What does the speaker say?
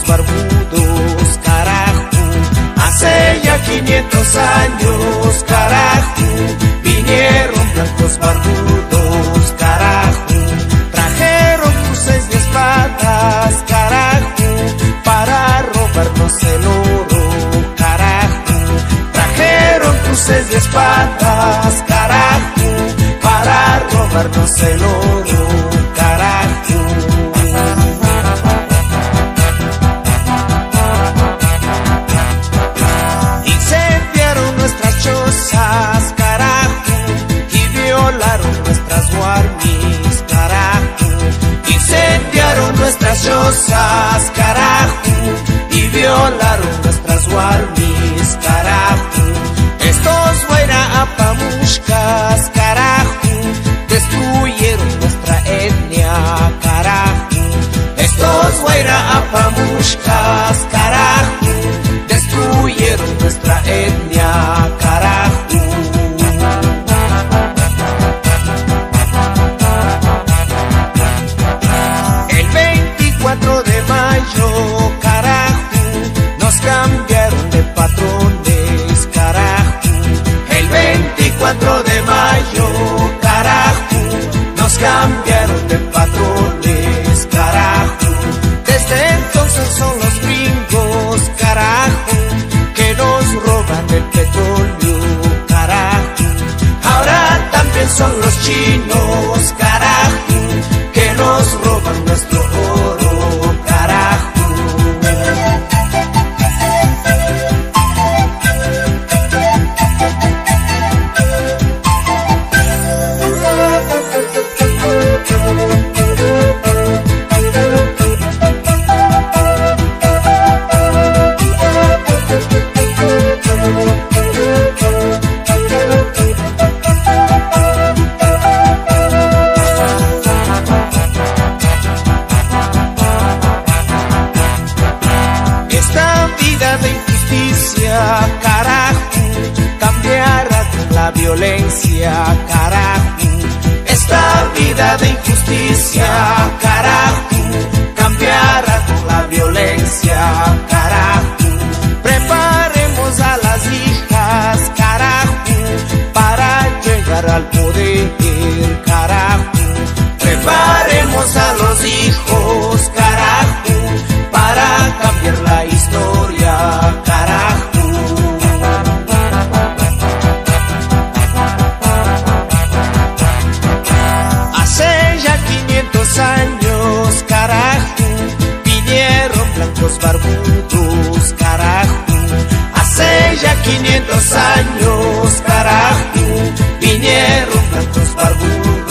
Barbudos, carajo, hace ya 500 años, carajo, vinieron blancos barbudos, carajo, trajeron cruces de espadas, carajo, para robarnos el oro, carajo, trajeron cruces de espadas, carajo, para robarnos el oro, carajo. Carajo, y violaron nuestras warmis, carajo, incendiaron nuestras chozas, carajo, y violaron nuestras warmis, carajo. Estos guairaapamushkas, carajo, destruyeron nuestra etnia, carajo. Estos guairaapamushkas, carajo, destruyeron nuestra etnia, carajo. El 24 de mayo, carajo, nos cambiaron de patrones, carajo. El 24 de mayo, carajo, nos cambiaron de patrones, carajo. Desde entonces son los gringos, carajo, que nos roban el petróleo, carajo. Ahora también son los chinos, carajo, que nos roban nuestro oro, carajo. Esta vida de injusticia, carajo, cambiará con la violencia, carajo. Esta vida de injusticia, carajo, cambiará con la violencia, carajo. Preparemos a las hijas, carajo, para llegar al poder, carajo. Preparemos a los hijos, carajo, para cambiar la historia, carajo. Hace ya 500 años, carajo, vinieron blancos barbudos, carajo. Hace ya 500 años, carajo, vinieron blancos barbudos.